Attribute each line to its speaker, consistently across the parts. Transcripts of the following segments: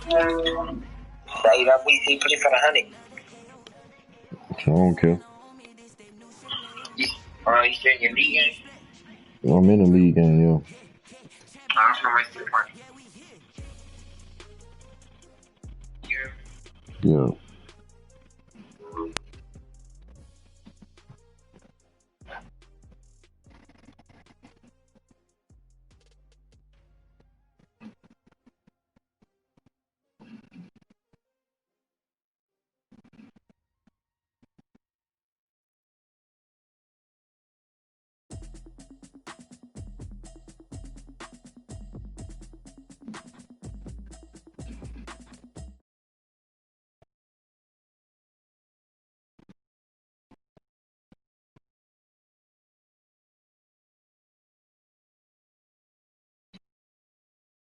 Speaker 1: Say that we see play for the honey.
Speaker 2: I don't care.
Speaker 1: You still in your league game?
Speaker 2: I'm in the league game, yeah.
Speaker 1: I'm from my still party.
Speaker 2: Yeah.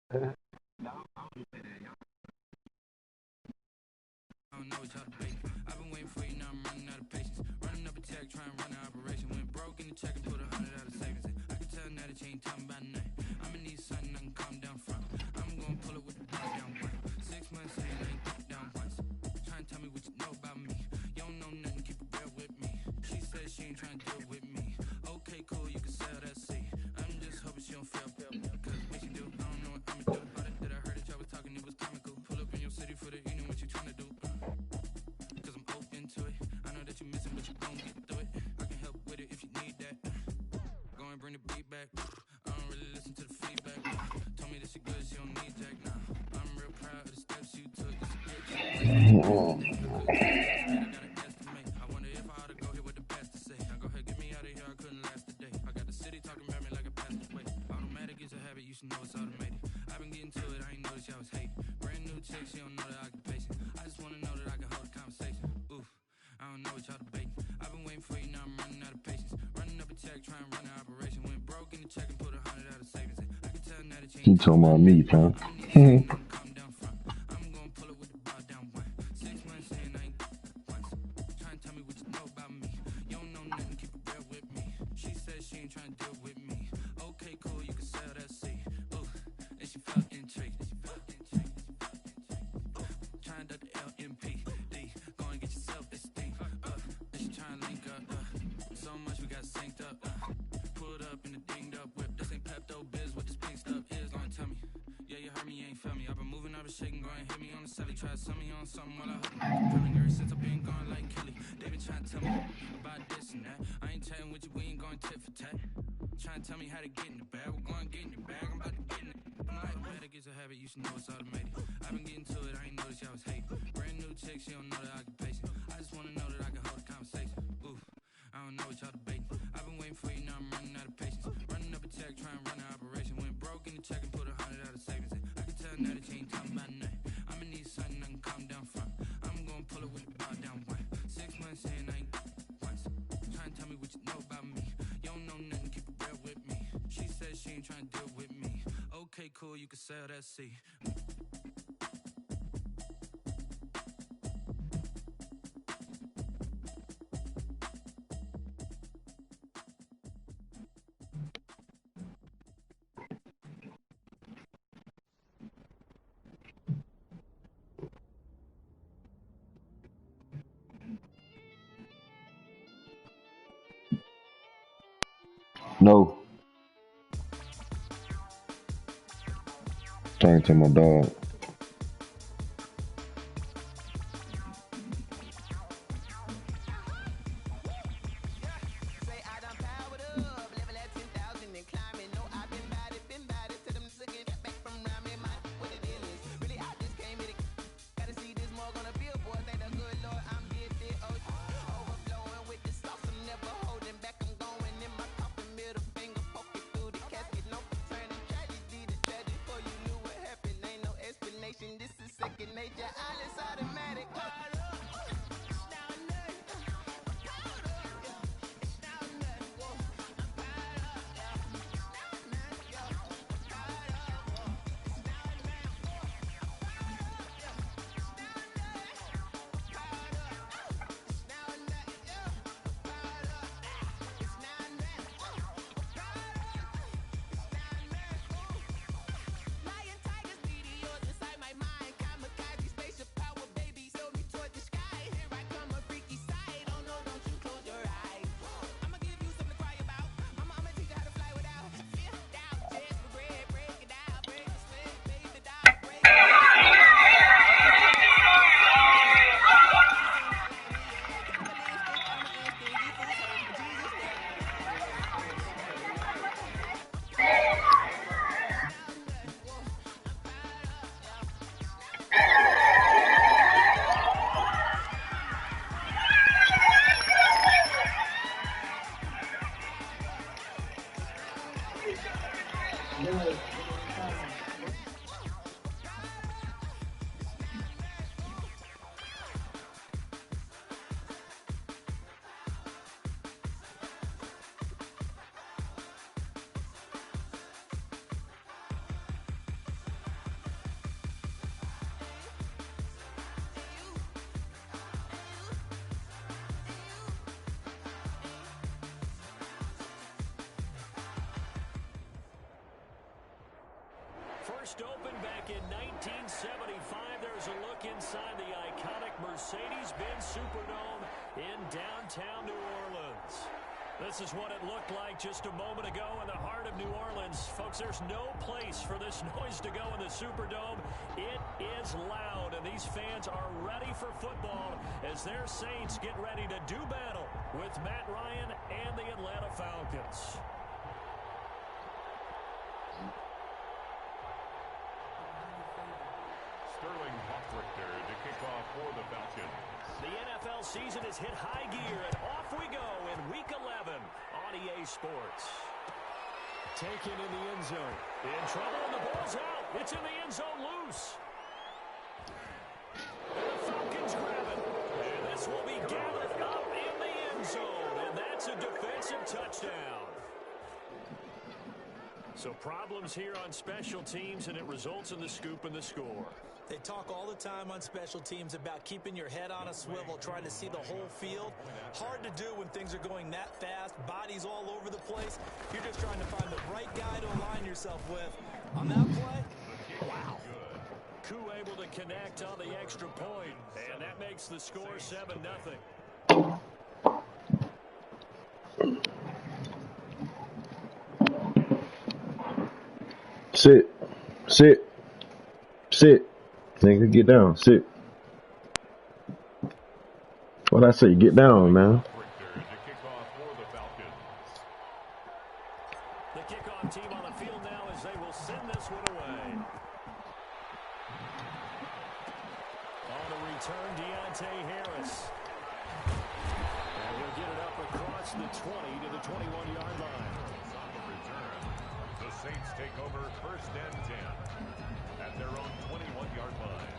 Speaker 3: I don't know what y'all debating. I've been waiting for you, now I'm running out of patience. Running up a tech, trying to run an operation. Went broke in the check and put 100 out of savings in. I can tell now that you ain't talking about nothing. I'ma need something I can calm down from. I'm gonna pull it with the bar down one. 6 months saying I ain't put down once. Trying to tell me what you know about me. You don't know nothing, keep it real with me. She said she ain't trying to deal with me. Okay, cool, you can sell that seat. I'm just hoping she don't fail. Cause what she do, I don't know what I'ma do. All that I heard that y'all was talking, it was comical. Pull up in your city for the evening, what you trying to do? Cause I'm open to it. I know that you missing, but you gon' get through it. I can help with it if you need that. Go and bring the beat back. I don't really listen to the feedback. Told me that she good, she don't need Jack now. I'm real proud of the steps you took. It's a good check. I gotta estimate. I wonder if I ought to go here with the best to say. Now go ahead, get me out of here, I couldn't last a day. I got the city talking about me like a passed away. Automatic is a habit, you should know it's automated. I've been getting to it, I ain't noticed y'all was hating. Brand new chick, she don't know the occupation. I just wanna know that I can hold a conversation. Oof, I don't know what y'all debating. I've been waiting for you, now I'm running out of patience. Running up a check, trying to run an operation. Went broke in the check and put 100 out of savings in. I can tell now that you
Speaker 2: He
Speaker 3: ain't
Speaker 2: talking about me, fam.
Speaker 3: I'ma need something I can calm down from. I'm gonna pull it with the bar down one. 6 months saying I ain't once. Trying to tell me what you know about me. You don't know nothing, keep it real with me. She said she ain't trying to deal with me. Okay, cool, you can sell that seat. Ooh, and she felt intrigued. Trying to the LMPD. Go and get your self-esteem. And she trying to link up. So much we got synced up. Pulled up in the dinged up whip. This ain't Pepto Biz, what this pink stuff is. Long tell me. Yeah, you heard me, you ain't felt me. I've been moving, I've been shaking, go and hit me on the celly. Try to sell me on something while I hook me. Drilling ever since I've been gone like Kelly. They been trying to tell me about this and that. I ain't chatting with you, we ain't going tit for tat. Trying to tell me how to get in the bag. We're going to get in the bag, I'm about to get in it. Automatic is a habit, you should know it's automated. I've been getting to it, I ain't noticed y'all was hating. Brand new chick, she don't know the occupation. I just wanna know that I can hold a conversation. Oof, I don't know what y'all debating. I've been waiting for you, now I'm running out of patience. Running up a check, trying to run an operation. Went broke in the check and put 100 out of savings in. I can tell now that you ain't talking about nothing. I'ma need something I can calm down from. I'm gonna pull it with the bar down one. 6 months saying I ain't once. Trying to tell me what you know about me. You don't know nothing, keep it real with me. She said she ain't trying to deal with me. Okay, cool, you can sell that seat.
Speaker 2: No. Talking to my dog.
Speaker 4: first opened back in 1975. There's a look inside the iconic Mercedes-Benz Superdome in downtown New Orleans. This is what it looked like just a moment ago in the heart of New Orleans. Folks, there's no place for this noise to go in the Superdome. It is loud, and these fans are ready for football as their Saints get ready to do battle with Matt Ryan and the Atlanta Falcons.
Speaker 5: Sterling Hoffrichter to kick off for the Falcons.
Speaker 4: The NFL season has hit high gear, and off we go in Week 11 on EA Sports. Taken in the end zone. In trouble, and the ball's out. It's in the end zone loose. And the Falcons grab it. And this will be gathered up in the end zone, and that's a defensive touchdown. So problems here on special teams, and it results in the scoop and the score.
Speaker 6: They talk all the time on special teams about keeping your head on a swivel, trying to see the whole field. Hard to do when things are going that fast, bodies all over the place. You're just trying to find the right guy to align yourself with. On that play, wow.
Speaker 4: Koo able to connect on the extra point, and that makes the score 7-0.
Speaker 2: Sit. Sit. Sit. Nigga, get down. Sit. What'd I say? Get down, man.
Speaker 4: The kickoff team on the field now as they will send this one away. On the return, Deontay Harris. And he'll get it up across the 20 to the 21-yard line.
Speaker 5: On the return, the Saints take over 1st and 10 at their own 21-yard line.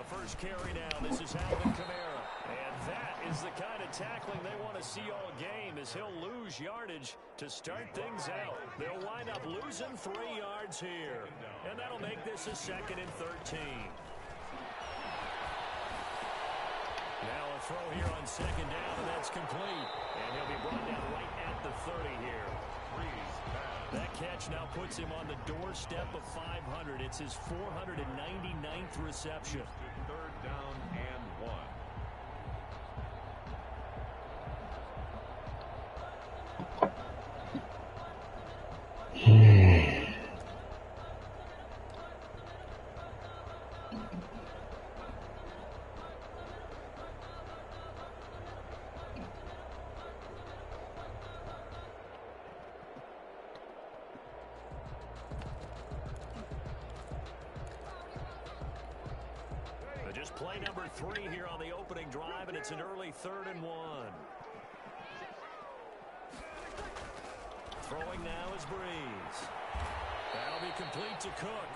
Speaker 4: First carry now. This is Alvin Kamara. And that is the kind of tackling they want to see all game as he'll lose yardage to start things out. They'll wind up losing 3 yards here. And that'll make this a 2nd and 13. Now a throw here on 2nd down, and that's complete. And he'll be brought down right at the 30 here. That catch now puts him on the doorstep of 500. It's his 499th reception.
Speaker 5: 3rd down and 1.
Speaker 4: Just play number 3 here on the opening drive, and it's an early 3rd and 1. Throwing now is Breeze. That'll be complete to Cook.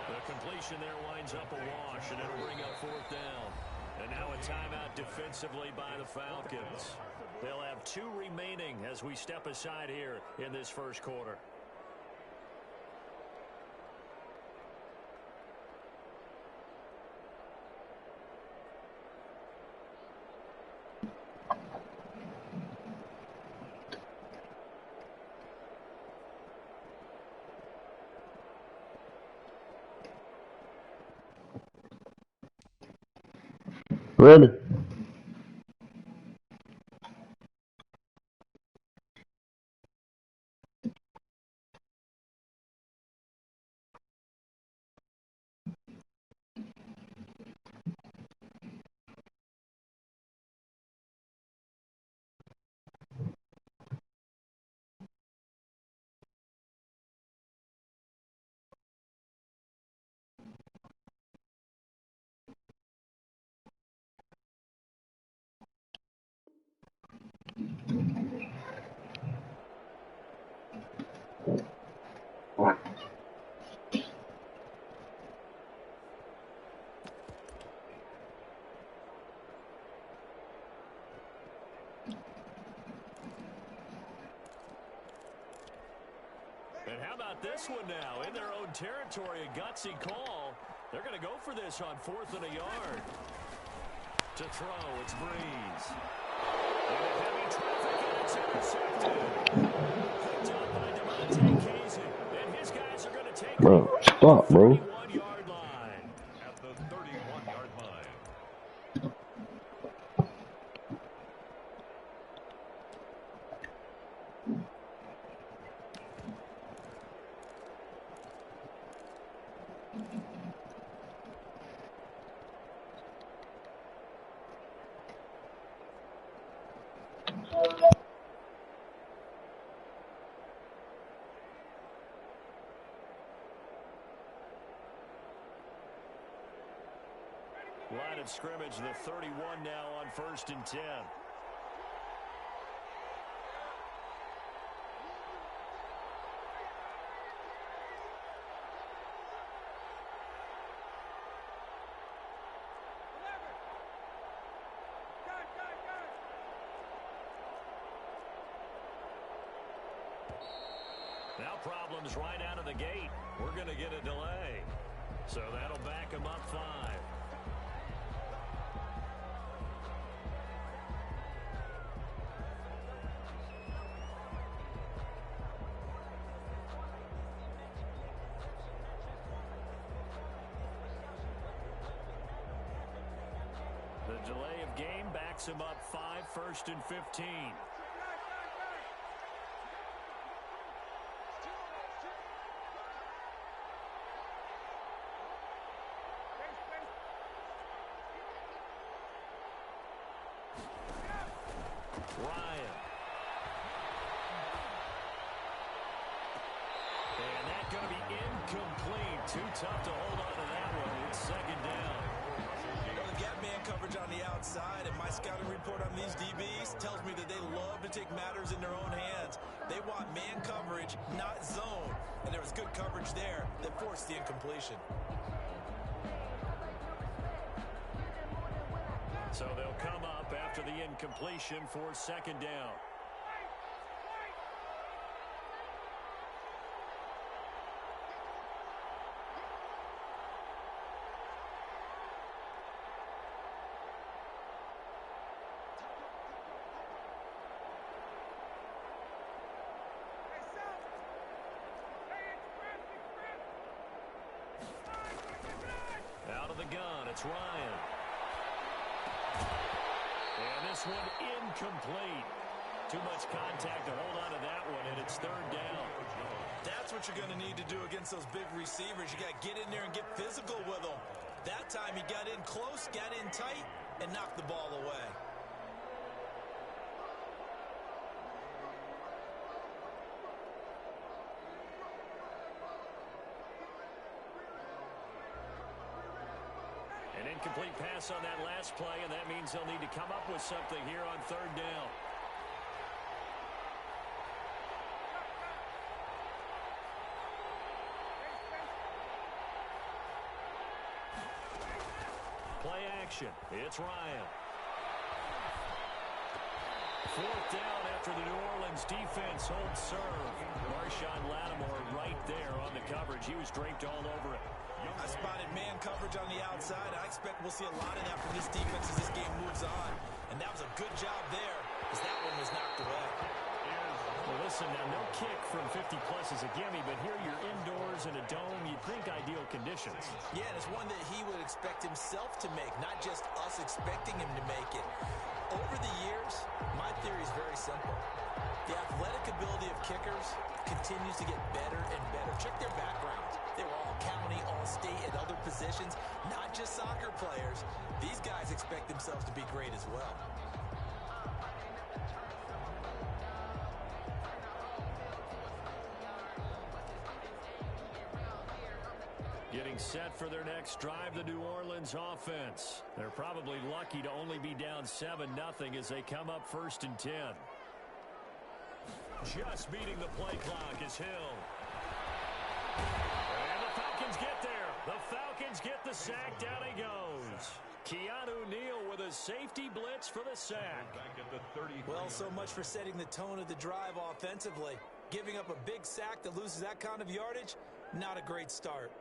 Speaker 4: The completion there winds up a wash, and it'll bring up 4th down. And now a timeout defensively by the Falcons. They'll have 2 remaining as we step aside here in this first quarter.
Speaker 2: Ready?
Speaker 4: about this one now? In their own territory, a gutsy call. They're going to go for this on 4th and a yard. To throw, it's Breeze. Into heavy traffic, and it's intercepted. Picked up by Devontae Casey. And his guys are going to take
Speaker 2: Bro, stop, bro.
Speaker 4: 31-yard line.
Speaker 5: At the 31-yard line.
Speaker 4: Line of scrimmage, the 31 now on 1st and 10. Now problems right out of the gate. We're going to get a delay. So that'll back him up 5. The delay of game backs him up 5, 1st and 15. Ryan. And that's going to be incomplete. Too tough to hold on to that one. It's 2nd down.
Speaker 6: They've got man coverage on the outside, and my scouting report on these DBs tells me that they love to take matters in their own hands. They want man coverage, not zone. And there was good coverage there that forced the incompletion.
Speaker 4: So they'll come up after the incompletion for 2nd down. Out of the gun, it's Ryan. And this one incomplete. Too much contact to hold on to that one, and it's 3rd down.
Speaker 6: That's what you're going to need to do against those big receivers. You got to get in there and get physical with them. That time he got in close, got in tight, and knocked the ball away.
Speaker 4: An incomplete pass on that last play, and that means they'll need to come up with something here on 3rd down. Play action. It's Ryan. 4th down after the New Orleans defense holds serve. Marshawn Lattimore right there on the coverage. He was draped all over it.
Speaker 6: I spotted man coverage on the outside. I expect we'll see a lot of that from this defense as this game moves on. And that was a good job there as that one was knocked away.
Speaker 4: Well, listen, now no kick from 50-plus is a gimme, but here you're indoors in a dome. You'd think ideal conditions.
Speaker 6: Yeah, and it's one that he would expect himself to make, not just us expecting him to make it. Over the years, my theory is very simple. The athletic ability of kickers continues to get better and better. Check their backgrounds. They were all county, all state, at other positions, not just soccer players. These guys expect themselves to be great as well.
Speaker 4: Getting set for their next drive, the New Orleans offense. They're probably lucky to only be down 7-0 as they come up 1st and 10. Just beating the play clock is Hill. And the Falcons get there. The Falcons get the sack. Down he goes. Keanu Neal with a safety blitz for the sack.
Speaker 6: Well, so much for setting the tone of the drive offensively. Giving up a big sack that loses that kind of yardage, not a great start.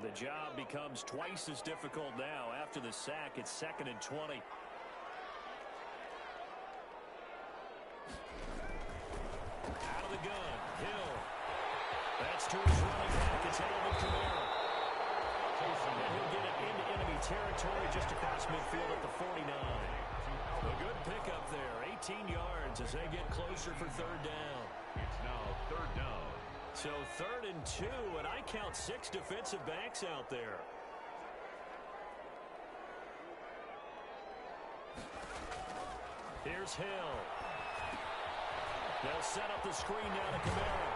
Speaker 4: The job becomes twice as difficult now. After the sack, it's 2nd and 20. Out of the gun, Hill. That's to his running back. It's Alvin Kamara. And he'll get it into enemy territory just across midfield at the 49. A good pickup there. 18 yards as they get closer for 3rd down.
Speaker 5: It's now 3rd down.
Speaker 4: So 3rd and 2, and I count 6 defensive backs out there. Here's Hill. They'll set up the screen now to Kamara.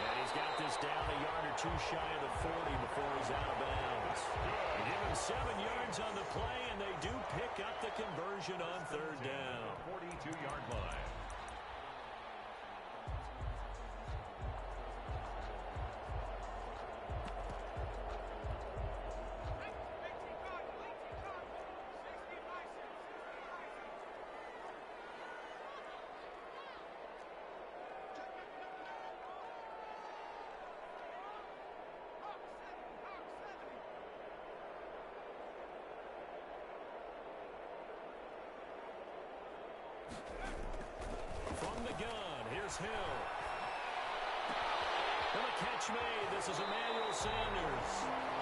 Speaker 4: And he's got this down a yard or 2 shy of the 40 before he's out of bounds. They give him 7 yards on the play, and they do pick up the conversion on 3rd down.
Speaker 5: 42-yard line.
Speaker 4: From the gun, here's Hill. And a catch made. This is Emmanuel Sanders.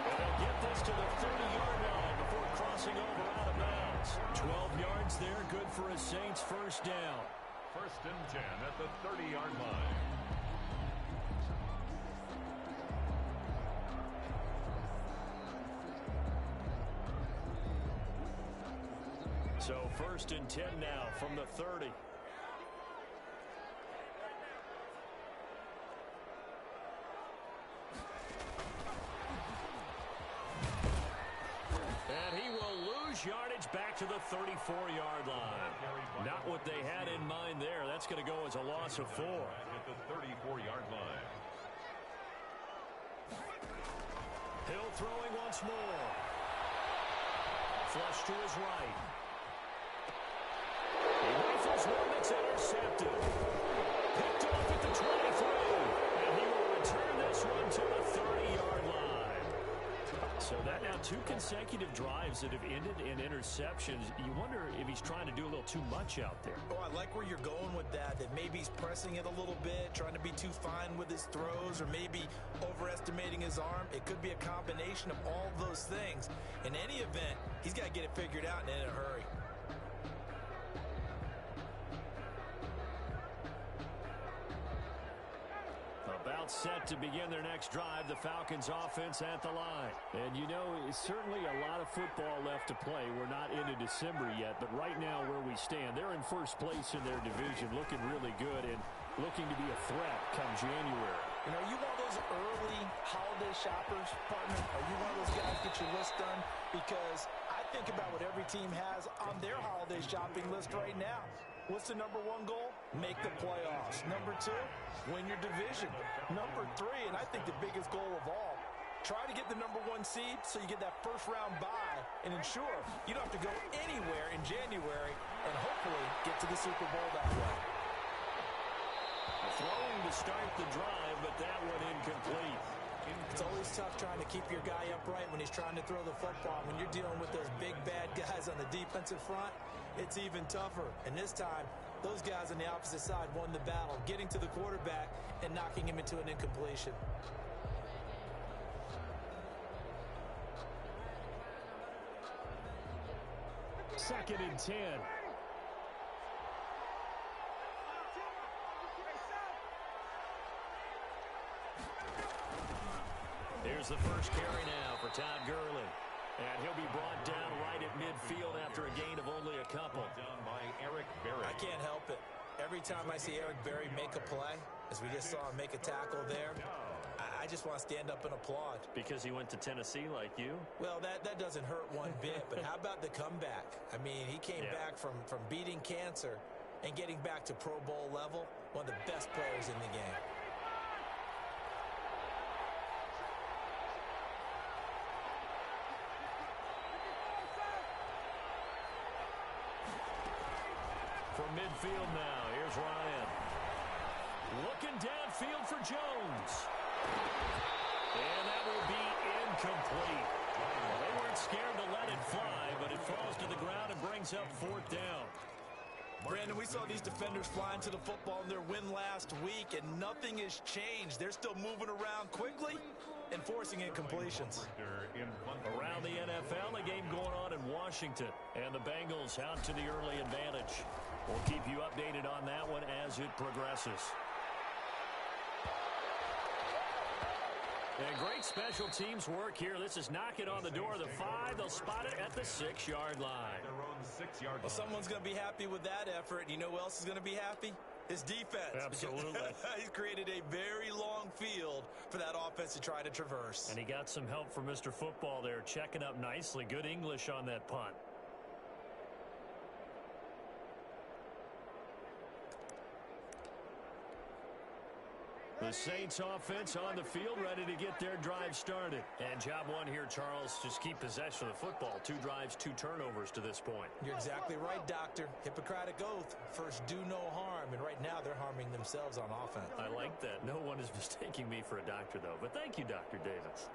Speaker 4: And they'll get this to the 30-yard line before crossing over out of bounds. 12 yards there, good for a Saints first down.
Speaker 5: 1st and 10 at the 30-yard line.
Speaker 4: So 1st and 10 now from the 30. And he will lose yardage back to the 34-yard line. Not what they had in mind there. That's going to go as a loss of 4.
Speaker 5: At the 34-yard line.
Speaker 4: Hill throwing once more. Flush to his right. He rifles one that's intercepted. Picked off at the 23. And he will return this one to the 30-yard line. So that now 2 consecutive drives that have ended in interceptions. You wonder if he's trying to do a little too much out there.
Speaker 6: Oh, I like where you're going with that maybe he's pressing it a little bit, trying to be too fine with his throws, or maybe overestimating his arm. It could be a combination of all those things. In any event, he's got to get it figured out and in a hurry.
Speaker 4: About set to begin their next drive, the Falcons offense at the line. And you know, it's certainly a lot of football left to play. We're not into December yet, but right now where we stand, they're in first place in their division, looking really good and looking to be a threat come January.
Speaker 6: And are you one of those early holiday shoppers, partner? Are you one of those guys get your list done? Because I think about what every team has on their holiday shopping list right now. What's the number 1 goal? Make the playoffs. Number 2, win your division. Number 3, and I think the biggest goal of all, try to get the number 1 seed so you get that first-round bye and ensure you don't have to go anywhere in January and hopefully get to the Super Bowl that way.
Speaker 4: Throwing to start the drive, but that one incomplete.
Speaker 6: It's always tough trying to keep your guy upright when he's trying to throw the football. When you're dealing with those big, bad guys on the defensive front, it's even tougher. And this time, those guys on the opposite side won the battle, getting to the quarterback and knocking him into an incompletion.
Speaker 4: Second and 10. Here's the first carry now for Todd Gurley. And he'll be brought down right at midfield after a gain of only a couple.
Speaker 5: Down by Eric Berry.
Speaker 6: I can't help it. Every time I see Eric Berry make a play, as we just saw him make a tackle there, I just want to stand up and applaud.
Speaker 4: Because he went to Tennessee like you?
Speaker 6: Well, that doesn't hurt one bit, but how about the comeback? I mean, he came back from beating cancer and getting back to Pro Bowl level, one of the best players in the game.
Speaker 4: From midfield now, here's Ryan. Looking downfield for Jones. And that will be incomplete. They weren't scared to let it fly, but it falls to the ground and brings up fourth down.
Speaker 6: Brandon, we saw these defenders flying to the football in their win last week, and nothing has changed. They're still moving around quickly and forcing incompletions.
Speaker 4: Around the NFL, a game going on in Washington, and the Bengals out to the early advantage. We'll keep you updated on that one as it progresses. And great special teams work here. This is knocking on the door of the 5. They'll spot it at the 6-yard line.
Speaker 6: Well, someone's going to be happy with that effort. And you know who else is going to be happy? His defense.
Speaker 4: Absolutely.
Speaker 6: He's created a very long field for that offense to try to traverse.
Speaker 4: And he got some help from Mr. Football there, checking up nicely. Good English on that punt. The Saints offense on the field, ready to get their drive started. And job one here, Charles, just keep possession of the football. 2 drives, 2 turnovers to this point.
Speaker 6: You're exactly right, Doctor. Hippocratic oath. First, do no harm. And right now, they're harming themselves on offense.
Speaker 4: I like that. No one is mistaking me for a doctor, though. But thank you, Dr. Davis.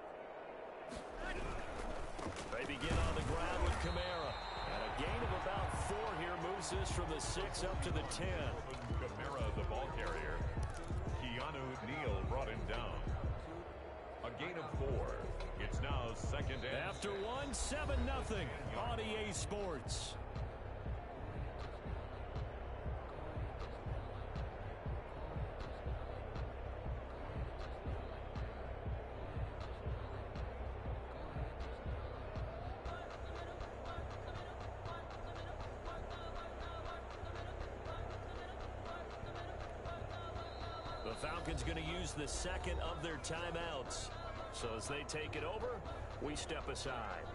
Speaker 4: They begin on the ground with Kamara. And a gain of about 4 here moves this from the 6 up to the 10.
Speaker 5: Kamara, the ball carrier. Keanu Neal brought him down. A gain of 4. It's now second and
Speaker 4: after 1, 7-0 on EA Sports. The Falcons going to use the second of their timeouts. So as they take it over, we step aside.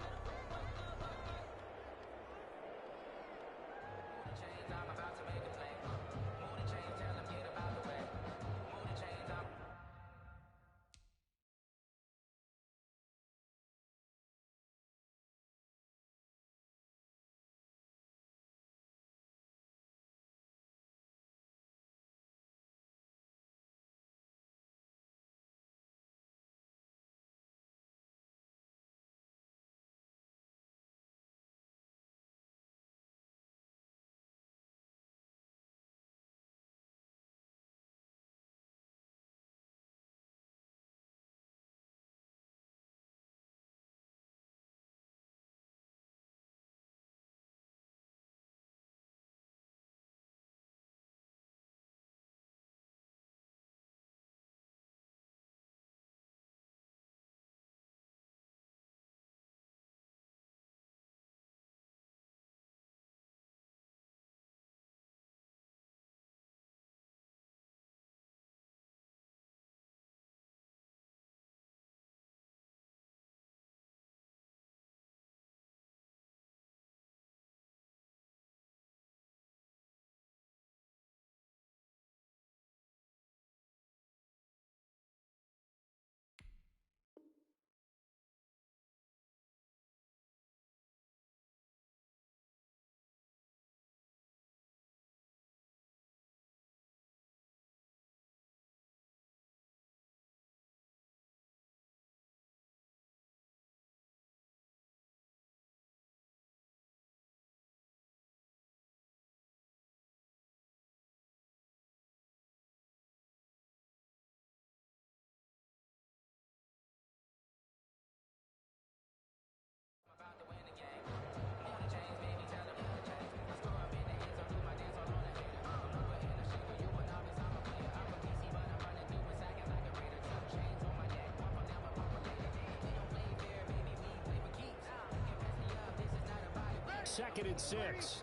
Speaker 4: Second and 6.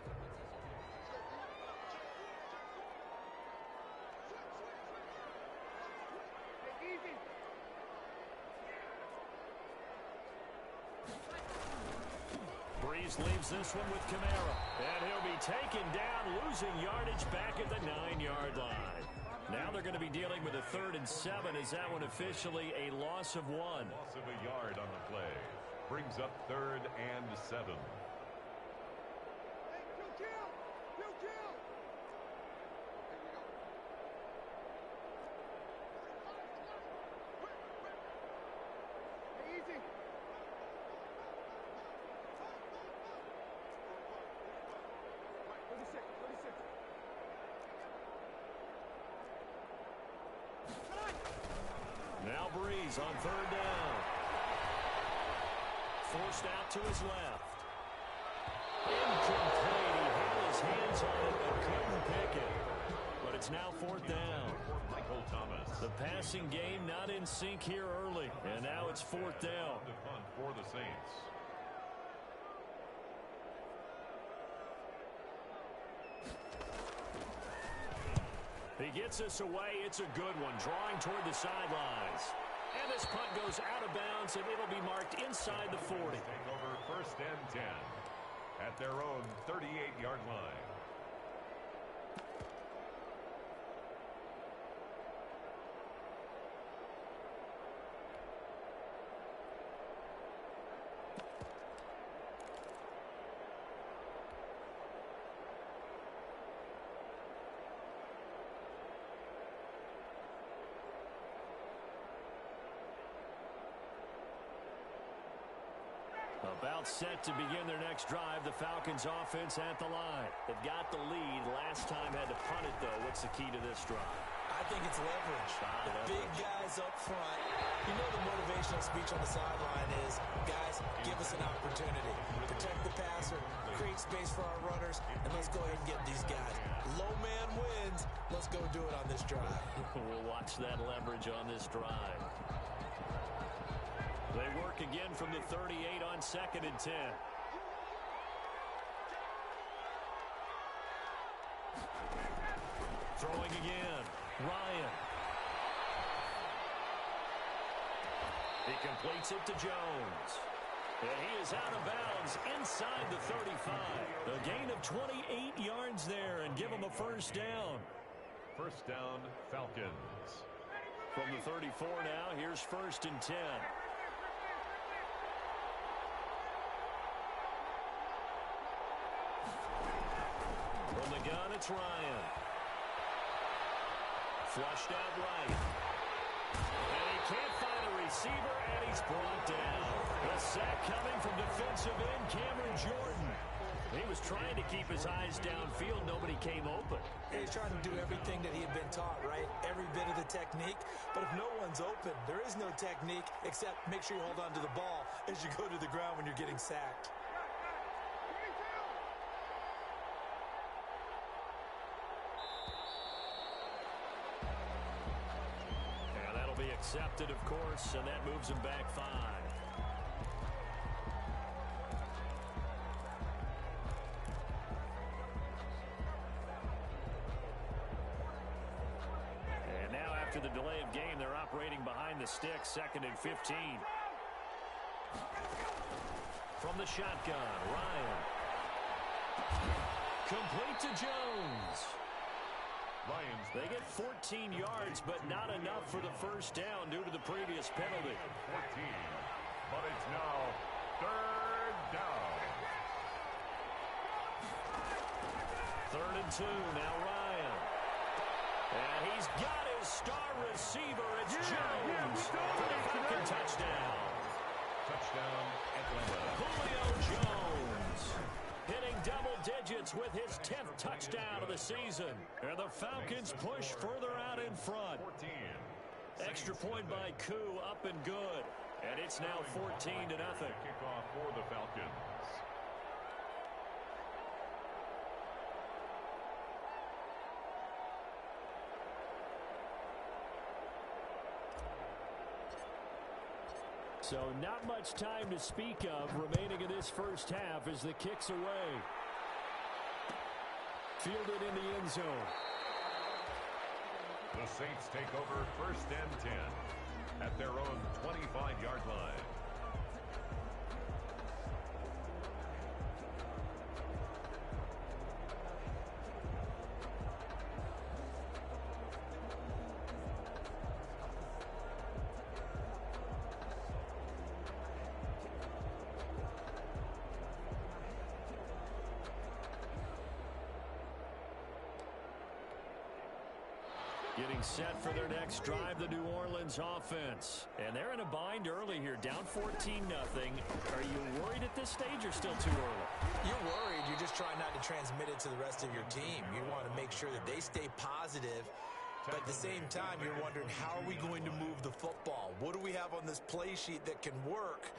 Speaker 4: Breeze leaves this one with Kamara. And he'll be taken down, losing yardage back at the 9-yard line. Now they're going to be dealing with a 3rd and 7. Is that one officially a loss of 1?
Speaker 5: Loss of a yard on the play. Brings up 3rd and 7.
Speaker 4: plays on third down. Forced out to his left. Incomplete. He had his hands on it but couldn't pick it. But it's now fourth down.
Speaker 5: Michael Thomas.
Speaker 4: The passing game not in sync here early. And now it's fourth down.
Speaker 5: To punt for the Saints.
Speaker 4: He gets us away. It's a good one. Drawing toward the sidelines. And this punt goes out of bounds, and it'll be marked inside the 40.
Speaker 5: Take over first and 10 at their own 38-yard line.
Speaker 4: About set to begin their next drive. The Falcons offense at the line. They've got the lead. Last time had to punt it, though. What's the key to this drive?
Speaker 6: I think it's leverage. The big guys up front. You know the motivational speech on the sideline is, guys, give us an opportunity. Protect the passer, create space for our runners, and let's go ahead and get these guys. Low man wins. Let's go do it on this drive.
Speaker 4: We'll watch that leverage on this drive. They work again from the 38 on 2nd and 10. Throwing again. Ryan. He completes it to Jones. And he is out of bounds inside the 35. A gain of 28 yards there and give him a first down.
Speaker 5: First down, Falcons.
Speaker 4: From the 34 now, here's 1st and 10. From the gun, it's Ryan. Flushed out right. And he can't find a receiver, and he's brought down. The sack coming from defensive end Cameron Jordan. He was trying to keep his eyes downfield. Nobody came open.
Speaker 6: He's trying to do everything that he had been taught, right? Every bit of the technique. But if no one's open, there is no technique except make sure you hold on to the ball as you go to the ground when you're getting sacked.
Speaker 4: Be accepted, of course, and that moves him back 5. And now after the delay of game, they're operating behind the stick, 2nd and 15. From the shotgun, Ryan. Complete to Jones.
Speaker 5: Lions.
Speaker 4: They get 14 yards, but not enough for the first down due to the previous penalty.
Speaker 5: 14, but it's now 3rd down.
Speaker 4: 3rd and 2, now Ryan. And he's got his star receiver. It's Jones for the Falcon touchdown.
Speaker 5: Touchdown, Atlanta.
Speaker 4: Julio Jones hitting double digits with his 10th touchdown of the season. And the Falcons push further out in front.
Speaker 5: 14.
Speaker 4: Extra point by Koo, up and good. And it's now 14-0.
Speaker 5: Kickoff for the Falcons.
Speaker 4: So not much time to speak of remaining in this first half as the kick's away. Fielded in the end zone.
Speaker 5: The Saints take over 1st and 10 at their own 25-yard line.
Speaker 4: Getting set for their next drive, the New Orleans offense. And they're in a bind early here, down 14-0. Are you worried at this stage or still too early?
Speaker 6: You're worried. You're just trying not to transmit it to the rest of your team. You want to make sure that they stay positive But at the same time, you're wondering, how are we going to move the football? What do we have on this play sheet that can work?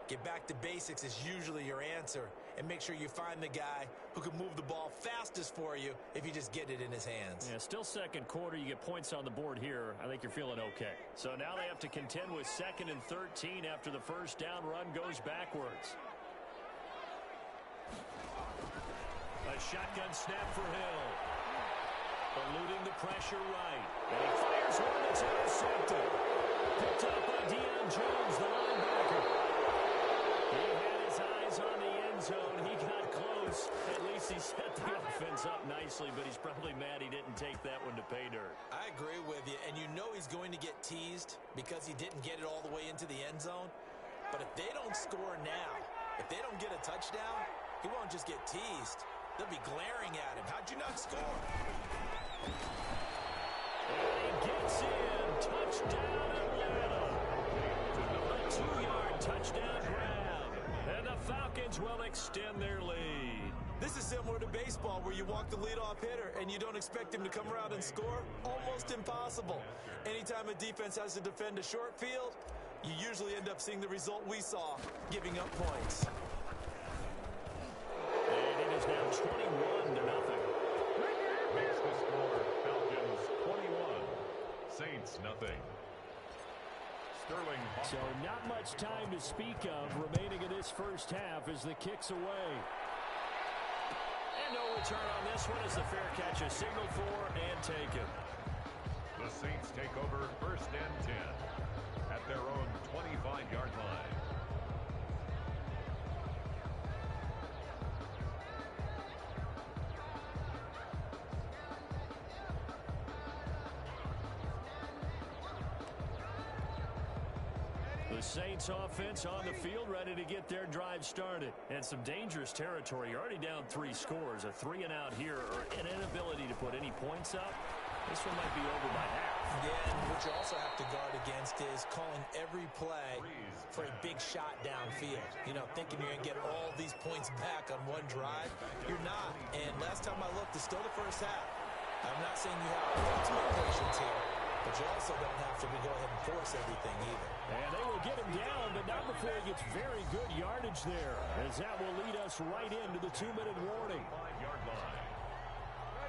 Speaker 6: Get back to basics is usually your answer. And make sure you find the guy who can move the ball fastest for you if you just get it in his hands.
Speaker 4: Yeah, still second quarter. You get points on the board here. I think you're feeling okay. So now they have to contend with 2nd and 13 after the first down run goes backwards. A shotgun snap for Hill. Eluding the pressure right. And he fires one that's intercepted. Picked up by Deion Jones, the linebacker. He had his eyes on the end zone. He got close. At least he set the offense up nicely, but he's probably mad he didn't take that one to pay dirt.
Speaker 6: I agree with you, and you know he's going to get teased because he didn't get it all the way into the end zone. But if they don't score now, if they don't get a touchdown, he won't just get teased. They'll be glaring at him. How'd you not score?
Speaker 4: And he gets in. Touchdown, Atlanta. A 2-yard touchdown grab. And the Falcons will extend their lead.
Speaker 6: This is similar to baseball where you walk the leadoff hitter and you don't expect him to come around and score. Almost impossible. Anytime a defense has to defend a short field, you usually end up seeing the result we saw, giving up points.
Speaker 4: And it is now 21-0.
Speaker 5: Makes the score Falcons 21, Saints nothing. Sterling.
Speaker 4: So not much time to speak of remaining in this first half as the kick's away. And no return on this one as the fair catch is signaled for and taken.
Speaker 5: The Saints take over 1st and 10 at their own 25-yard line.
Speaker 4: The Saints offense on the field ready to get their drive started. And some dangerous territory. You're already down 3 scores. A 3-and-out here or an inability to put any points up. This one might be over by half.
Speaker 6: Yeah, and what you also have to guard against is calling every play for a big shot downfield. You know, thinking you're going to get all these points back on one drive. You're not. And last time I looked, it's still the first half. I'm not saying you have ultimate patience here, but you also don't have to go ahead and force everything either.
Speaker 4: And they will get him down, but not before he gets very good yardage there, as that will lead us right into the 2-minute warning.
Speaker 5: 5-yard line.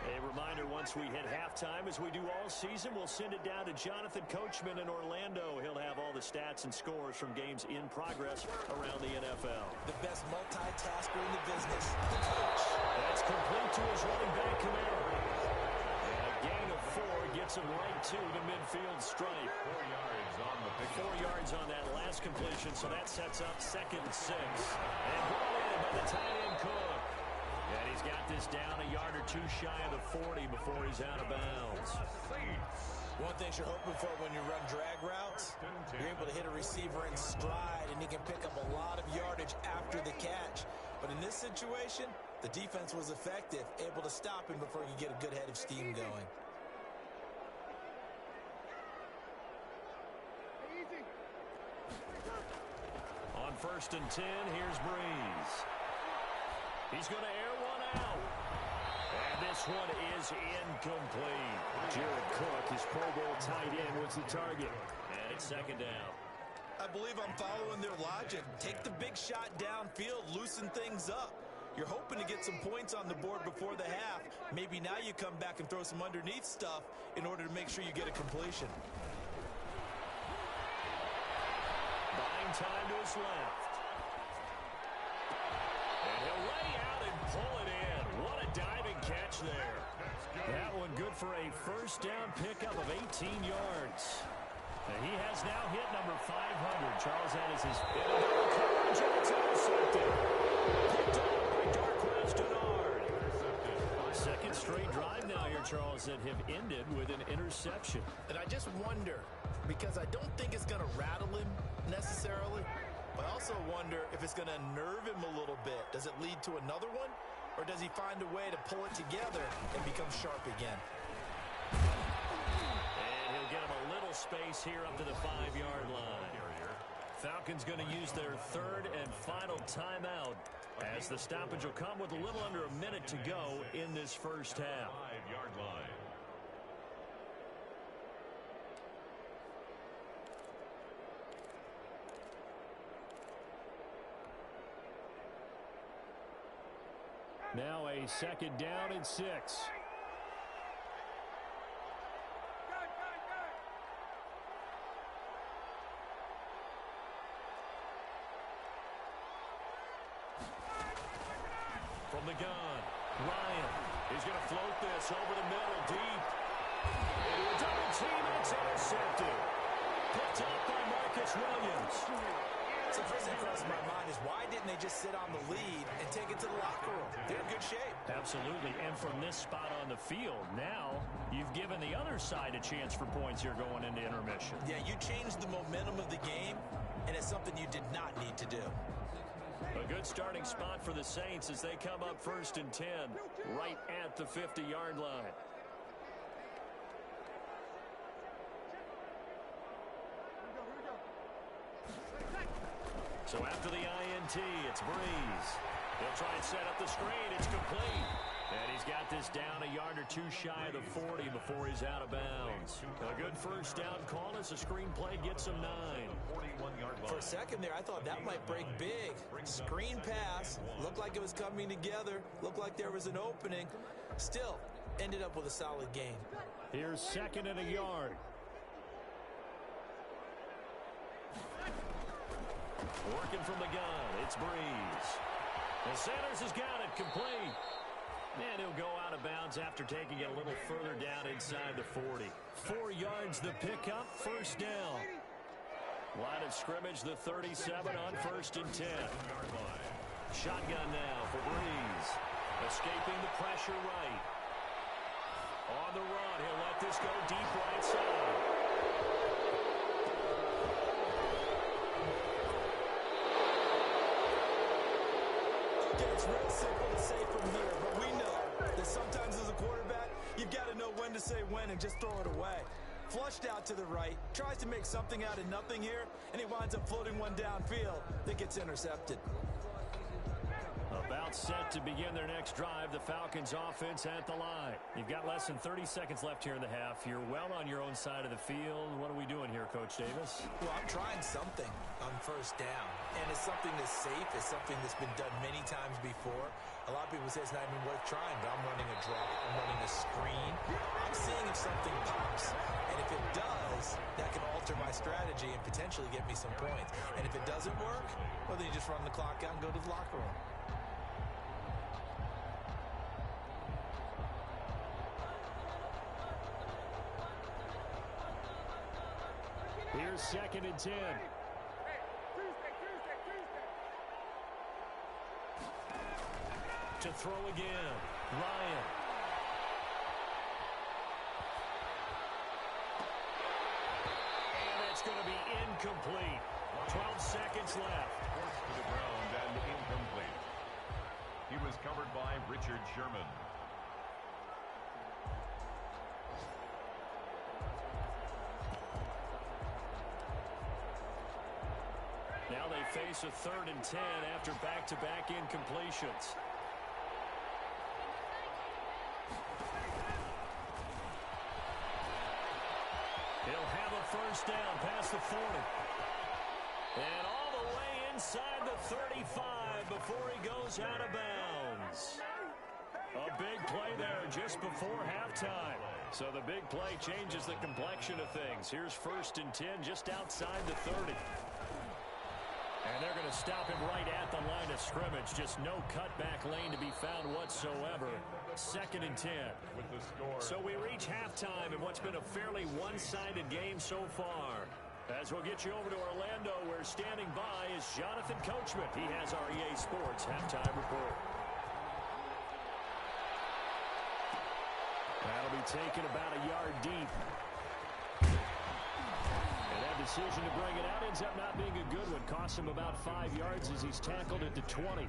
Speaker 4: A reminder, once we hit halftime, as we do all season, we'll send it down to Jonathan Coachman in Orlando. He'll have all the stats and scores from games in progress around the NFL.
Speaker 6: The best multitasker in the business, the coach.
Speaker 4: That's complete to his running back, Camaro. And a gain of 4 gets him right to the midfield stripe.
Speaker 5: 4 yards on the pick.
Speaker 4: 4 yards on that last completion, so that sets up 2nd and 6. And brought in by the tight end Cook. And he's got this down a yard or 2 shy of the 40 before he's out of bounds.
Speaker 6: One thing you're hoping for when you run drag routes, you're able to hit a receiver in stride, and he can pick up a lot of yardage after the catch. But in this situation, the defense was effective, able to stop him before he could get a good head of steam going.
Speaker 4: On 1st and 10, here's Breeze. He's going to air one out. And this one is incomplete. Jared Cook, his Pro Bowl tight end, was the target. And it's 2nd down.
Speaker 6: I believe I'm following their logic. Take the big shot downfield, loosen things up. You're hoping to get some points on the board before the half. Maybe now you come back and throw some underneath stuff in order to make sure you get a completion.
Speaker 4: Buying time to his left. And he'll lay out and pull it in. What a diving catch there. That one good for a 1st down pickup of 18 yards. And he has now hit number 500. Charles, that is his coverage, and it's intercepted. Picked up by Darquez Dennard. 2nd straight drive now here, Charles, that have ended with an interception.
Speaker 6: And I just wonder, because I don't think it's going to rattle him necessarily, but I also wonder if it's going to unnerve him a little bit. Does it lead to another one, or does he find a way to pull it together and become sharp again?
Speaker 4: And he'll get him a little space here up to the 5-yard line. Falcons going to use their 3rd and final timeout, as the stoppage will come with a little under a minute to go in this first half.
Speaker 5: 5-yard line.
Speaker 4: Now a second down and 6. From the gun, Ryan is going to float this over the middle, deep. Into a double team, and it's intercepted. Picked up by Marcus Williams.
Speaker 6: So first thing crosses my mind is why didn't they just sit on the lead and take it to the locker room? They're in good shape.
Speaker 4: Absolutely, and from this spot on the field, now you've given the other side a chance for points here going into intermission.
Speaker 6: Yeah, you changed the momentum of the game, and it's something you did not need to do.
Speaker 4: A good starting spot for the Saints as they come up 1st and 10, right at the 50-yard line. So after the INT, it's Breeze. He'll try and set up the screen. It's complete. And he's got this down a yard or two shy of the 40 before he's out of bounds. A good first down call as the screen play gets him 9.
Speaker 6: For a second there, I thought that might break big. Screen pass. Looked like it was coming together. Looked like there was an opening. Still, ended up with a solid game.
Speaker 4: Here's 2nd and a yard. Working from the gun, it's Breeze. The Sanders has got it complete. And he'll go out of bounds after taking it a little further down inside the 40. 4 yards the pickup, first down. Line of scrimmage, the 37 on 1st and 10. Shotgun now for Breeze. Escaping the pressure right. On the run, he'll let this go deep right side.
Speaker 6: It's real simple to say from here, but we know that sometimes as a quarterback, you've got to know when to say when and just throw it away. Flushed out to the right, tries to make something out of nothing here, and he winds up floating one downfield that gets intercepted.
Speaker 4: About set to begin their next drive, the Falcons offense at the line. You've got less than 30 seconds left here in the half. You're well on your own side of the field. What are we doing here, Coach Davis?
Speaker 6: Well, I'm trying something on first down, and it's something that's safe. It's something that's been done many times before. A lot of people say it's not even worth trying, but I'm running a draw. I'm running a screen. I'm seeing if something pops, and if it does, that can alter my strategy and potentially get me some points. And if it doesn't work, well, then you just run the clock out and go to the locker room.
Speaker 4: Here's 2nd and 10. To throw again, Ryan. And that's going to be incomplete. 12 seconds left.
Speaker 5: Forced to the ground and incomplete. He was covered by Richard Sherman.
Speaker 4: Now they face a 3rd and 10 after back-to-back incompletions. He'll have a first down past the 40. And all the way inside the 35 before he goes out of bounds. A big play there just before halftime. So the big play changes the complexion of things. Here's 1st and 10 just outside the 30. And they're going to stop him right at the line of scrimmage. Just no cutback lane to be found whatsoever. 2nd and 10.
Speaker 5: With the score.
Speaker 4: So we reach halftime in what's been a fairly one-sided game so far. As we'll get you over to Orlando, where standing by is Jonathan Coachman. He has our EA Sports halftime report. That'll be taken about a yard deep. And that decision to bring it out ends up not being a good one. Costs him about 5 yards as he's tackled at the 20.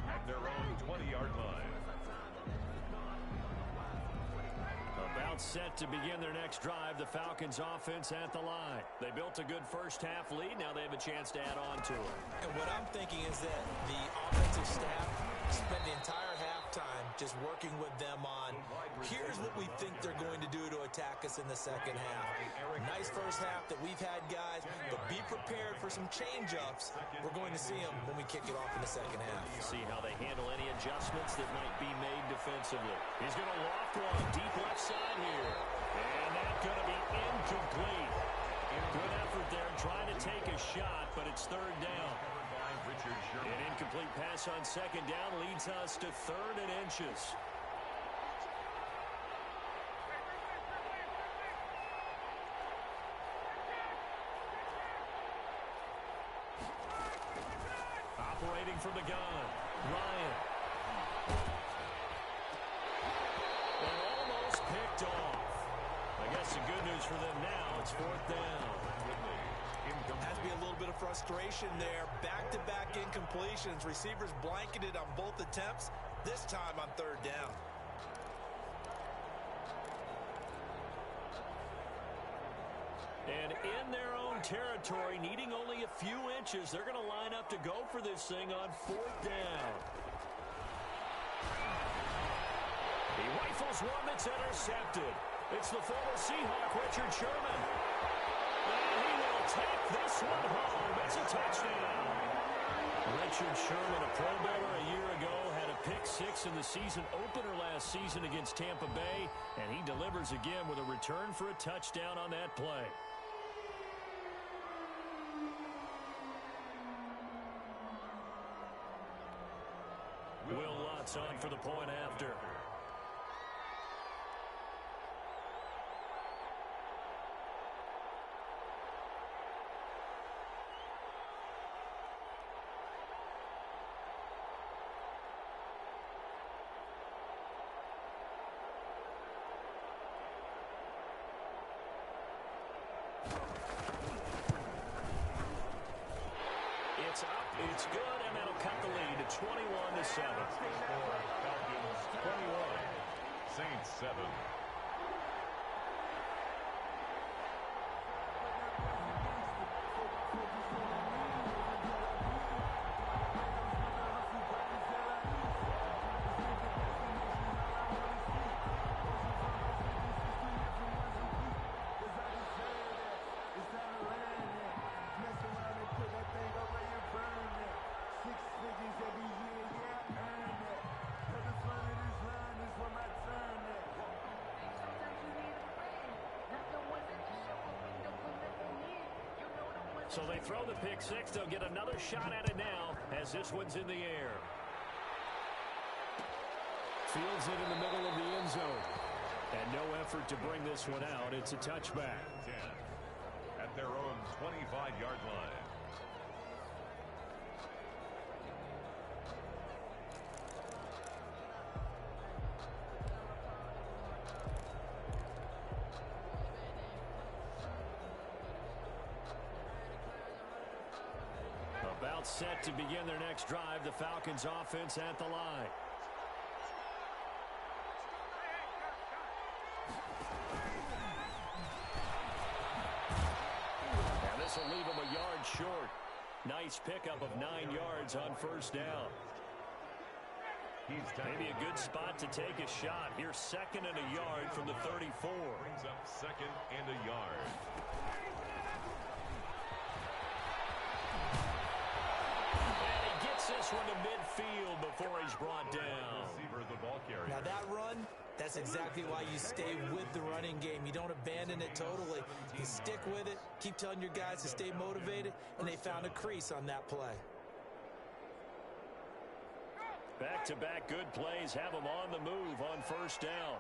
Speaker 5: At their own 20-yard line.
Speaker 4: About set to begin their next drive, the Falcons offense at the line. They built a good first half lead. Now they have a chance to add on to it.
Speaker 6: And what I'm thinking is that the offensive staff spent the entire halftime just working with them on, here's what we think they're going to do to attack us in the second half. Nice first half that we've had, guys, but be prepared for some change-ups. We're going to see them when we kick it off in the second half.
Speaker 4: See how they handle any adjustments that might be made defensively. He's going to loft one deep left side here. And that's going to be incomplete. Good effort there trying to take a shot, but it's third down. An incomplete pass on second down leads us to third and inches. Operating from the gun, Ryan. And almost picked off. I guess the good news for them now, it's fourth down.
Speaker 6: Has to be a little bit of frustration there. Back-to-back incompletions. Receivers blanketed on both attempts, this time on third down.
Speaker 4: And in their own territory, needing only a few inches, they're going to line up to go for this thing on fourth down. He rifles one that's intercepted. It's the former Seahawk, Richard Sherman. And he will take this one home. It's a touchdown. Richard Sherman, a Pro Bowler a year ago, had a pick-6 in the season opener last season against Tampa Bay, and he delivers again with a return for a touchdown on that play. Will Lutz on for the point after. It's up, it's good, and that'll cut the lead to 21-7.
Speaker 5: Falcons 21, Saints 7.
Speaker 4: So they throw the pick-6. They'll get another shot at it now as this one's in the air. Fields it in the middle of the end zone. And no effort to bring this one out. It's a touchback.
Speaker 5: 10 at their own 25-yard line.
Speaker 4: About set to begin their next drive. The Falcons offense at the line. And this will leave them a yard short. Nice pickup of 9 yards on first down. Maybe a good spot to take a shot. Here's second and a yard from the 34.
Speaker 5: Brings up second and a yard.
Speaker 4: This one to midfield before he's brought down.
Speaker 5: Receiver, the ball carrier.
Speaker 6: Now that run, that's exactly why you stay with the running game. You don't abandon it totally. You stick with it, keep telling your guys to stay motivated, and they found a crease on that play.
Speaker 4: Back-to-back good plays have them on the move on first down.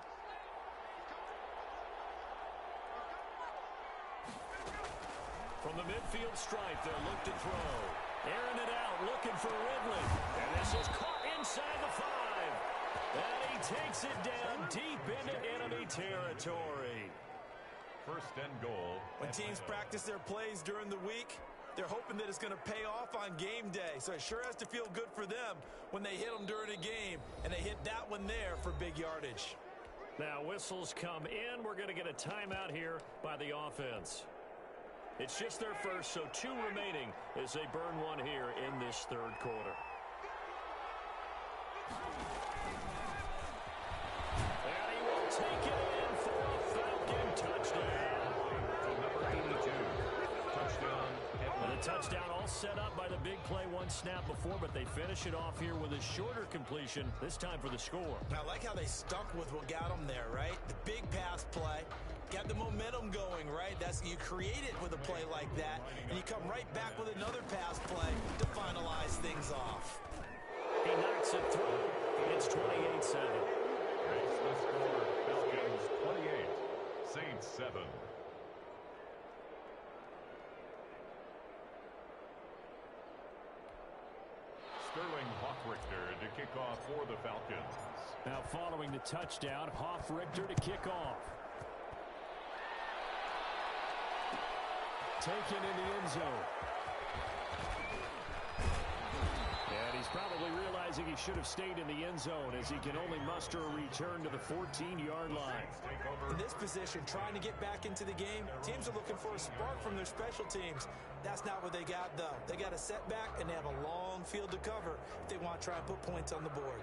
Speaker 4: From the midfield stripe, they'll look to throw. Airing it out, looking for Ridley. And this is caught inside the 5. And he takes it down deep into enemy territory.
Speaker 5: First and goal.
Speaker 6: When teams practice their plays during the week, they're hoping that it's going to pay off on game day. So it sure has to feel good for them when they hit them during a game. And they hit that one there for big yardage.
Speaker 4: Now whistles come in. We're going to get a timeout here by the offense. It's just their first, so 2 remaining as they burn one here in this third quarter. And he will take it in for a Falcon touchdown. touchdown all set up by the big play one snap before, but they finish it off here with a shorter completion, this time for the score.
Speaker 6: I like how they stuck with what got them there, right? The big pass play, got the momentum going, right? You create it with a play like that, and you come right back with another pass play to finalize things off.
Speaker 4: He knocks it through. It's 28-7.
Speaker 5: Makes the score Falcons 28, Saints 7. Sterling Hoffrichter to kick off for the Falcons.
Speaker 4: Now following the touchdown, Hoffrichter to kick off. Taken in the end zone. And he's probably realizing he should have stayed in the end zone as he can only muster a return to the 14-yard line.
Speaker 6: In this position, trying to get back into the game, teams are looking for a spark from their special teams. That's not what they got, though. They got a setback, and they have a long field to cover if they want to try and put points on the board.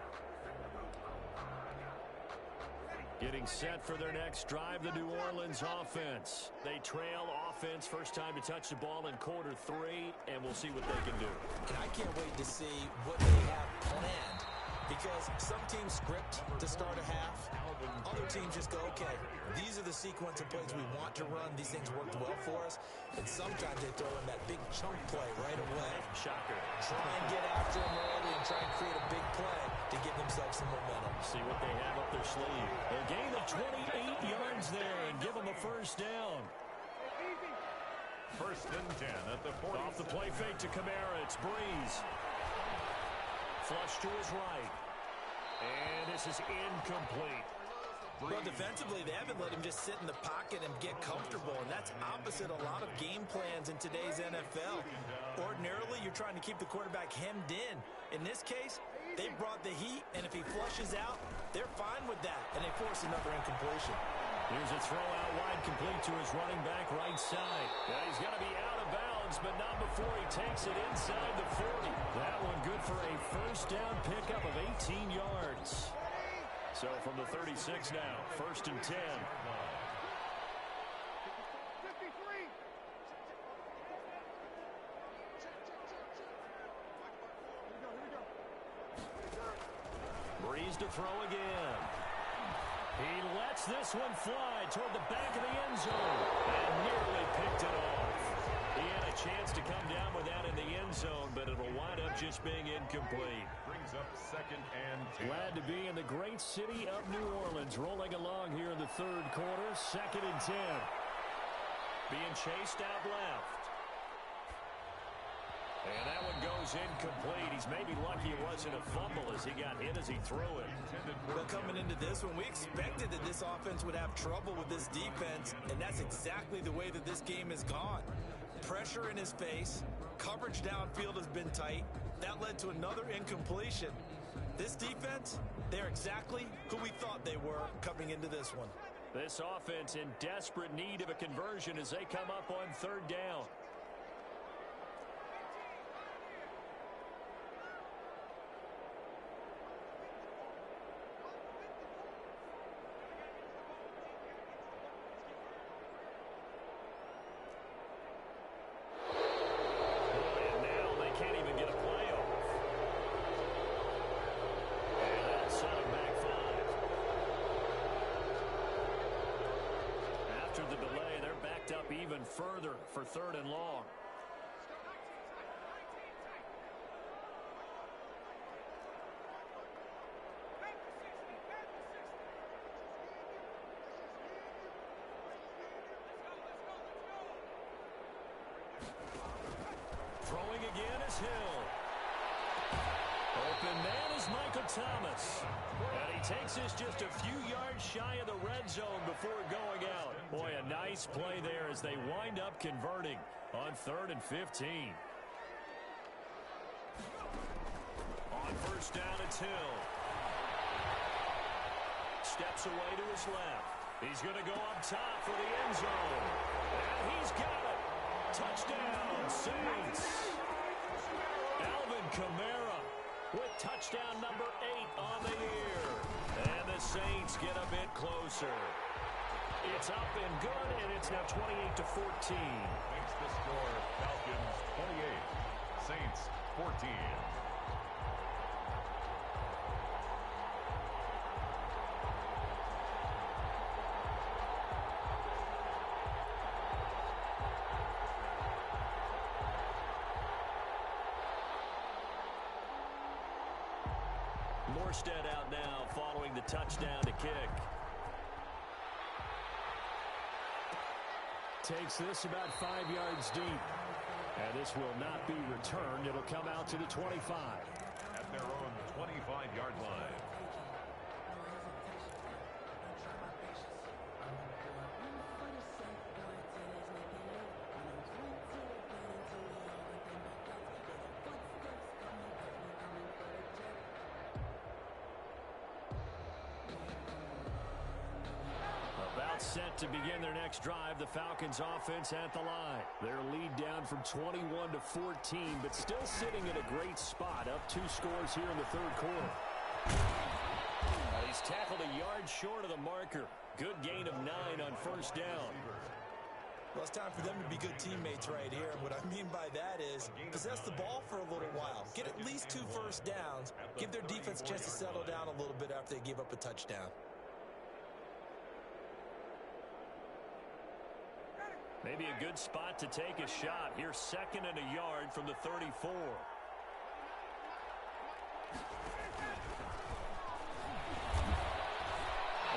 Speaker 4: Getting set for their next drive, the New Orleans offense. They trail offense, first time to touch the ball in quarter 3, and we'll see what they can do.
Speaker 6: And I can't wait to see what they have planned, because some teams script to start a half. Other teams just go, okay, these are the sequence of plays we want to run. These things worked well for us. And sometimes they throw in that big chunk play right away.
Speaker 4: Shocker.
Speaker 6: Try and get after them early and try and create a big play to give themselves some momentum.
Speaker 4: See what they have up their sleeve. A gain of 28 yards there and give them a first down.
Speaker 5: First and 10 at the 40.
Speaker 4: Off the play fake to Kamara. It's Breeze. Flush to his right. And this is incomplete.
Speaker 6: Well, defensively, they haven't let him just sit in the pocket and get comfortable, and that's opposite a lot of game plans in today's NFL. Ordinarily, you're trying to keep the quarterback hemmed in. In this case, they brought the heat, and if he flushes out, they're fine with that, and they force another incompletion.
Speaker 4: Here's a throw out wide, complete to his running back right side. Now he's going to be out of bounds, but not before he takes it inside the 40. That one good for a first down pickup of 18 yards. So from the 36 now, first and 10. Breeze to throw again. He lets this one fly toward the back of the end zone and nearly picked it off. He had a chance to come down with that in the end zone, but it'll wind up just being incomplete.
Speaker 5: Brings up second and 10.
Speaker 4: Glad to be in the great city of New Orleans, rolling along here in the third quarter, second and 10. Being chased out left. And that one goes incomplete. He's maybe lucky it wasn't a fumble as he got hit as he threw it.
Speaker 6: Well, coming into this one, we expected that this offense would have trouble with this defense, and that's exactly the way that this game has gone. Pressure in his face, coverage downfield has been tight. That led to another incompletion. This defense, they're exactly who we thought they were coming into this one.
Speaker 4: This offense in desperate need of a conversion as they come up on third down. Even further for third and long. Throwing again is Hill. Open man is Michael Thomas. And he takes this just a few yards shy of the red zone before going out. Boy, a nice play there as they wind up converting on 3rd and 15. On first down, it's Hill. Steps away to his left. He's going to go up top for the end zone. And he's got it. Touchdown, Saints. Alvin Kamara with touchdown number 8 on the year. And the Saints get a bit closer. It's up and good, and it's now 28-14.
Speaker 5: Makes the score Falcons 28, Saints 14.
Speaker 4: Morstead out now following the touchdown to kick. Takes this about 5 yards deep. And this will not be returned. It'll come out to the 25.
Speaker 5: At their own 25-yard line.
Speaker 4: Set to begin their next drive, the Falcons offense at the line. Their lead down from 21-14, but still sitting in a great spot, up 2 scores here in the third quarter. He's tackled a yard short of the marker. Good gain of 9 on first down.
Speaker 6: Well, it's time for them to be good teammates right here. And what I mean by that is possess the ball for a little while. Get at least 2 first downs. Give their defense a chance to settle down a little bit after they give up a touchdown.
Speaker 4: Maybe a good spot to take a shot. Here's 2nd and a yard from the 34.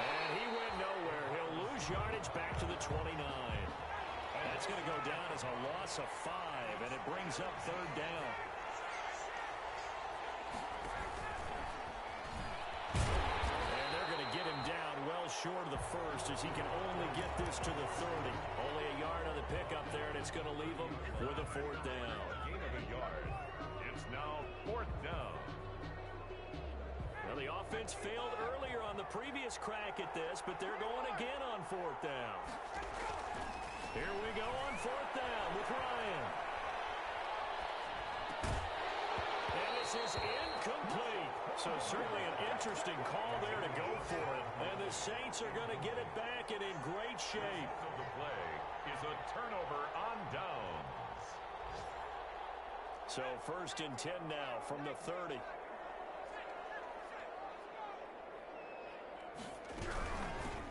Speaker 4: And he went nowhere. He'll lose yardage back to the 29. That's going to go down as a loss of 5, and it brings up 3rd down. And they're going to get him down well short of the first as he can only get this to the 30. Only a yard on the pickup there, and it's going to leave him with a 4th down.
Speaker 5: Gain of a yard. It's now 4th down.
Speaker 4: Well, the offense failed earlier on the previous crack at this, but they're going again on 4th down. Here we go on 4th down with Ryan. And this is incomplete. So certainly an interesting call there to go for it. And the Saints are going to get it back and in great shape.
Speaker 5: Of the play is a turnover on downs.
Speaker 4: So 1st and 10 now from the 30.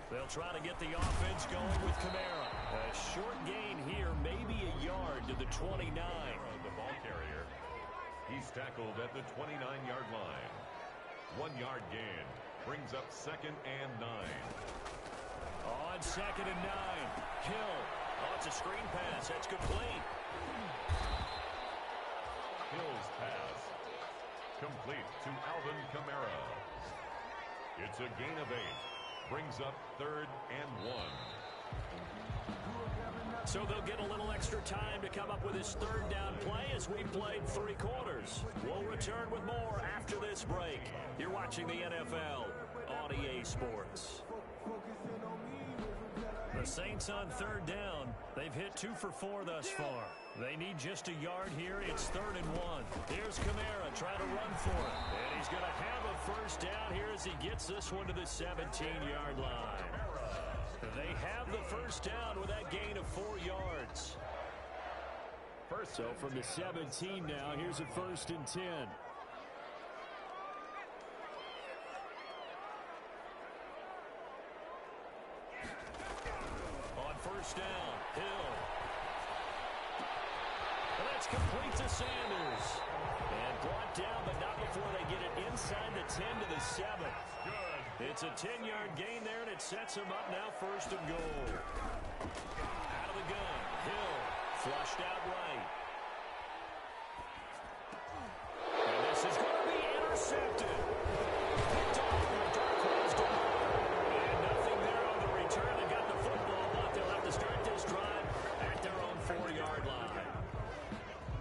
Speaker 4: They'll try to get the offense going with Kamara. A short gain here, maybe a yard to the 29.
Speaker 5: The ball carrier. He's tackled at the 29-yard line. 1-yard gain brings up 2nd and 9.
Speaker 4: On 2nd and 9, Hill. Oh, it's a screen pass. That's complete.
Speaker 5: Hill's pass complete to Alvin Kamara. It's a gain of 8. Brings up 3rd and 1.
Speaker 4: So they'll get a little extra time to come up with his 3rd down play as we played 3 quarters. We'll return with more after this break. You're watching the NFL on EA Sports. The Saints on 3rd down. They've hit 2 for 4 thus far. They need just a yard here. It's 3rd and 1. Here's Kamara trying to run for it. And he's going to have a 1st down here as he gets this one to the 17-yard line. They have the 1st down with that gain of 4 yards. So from the 17 now, here's a 1st and 10. On 1st down, Hill. And that's complete to Sanders. And brought down, but not before they get it inside the 10 to the 7. Good. It's a 10-yard gain there, and it sets him up now 1st and goal. Out of the gun, Hill flushed out right. And this is going to be intercepted. Picked off by Darqueze Dillon. And nothing there on the return. They got the football, but they'll have to start this drive at their own 4-yard line.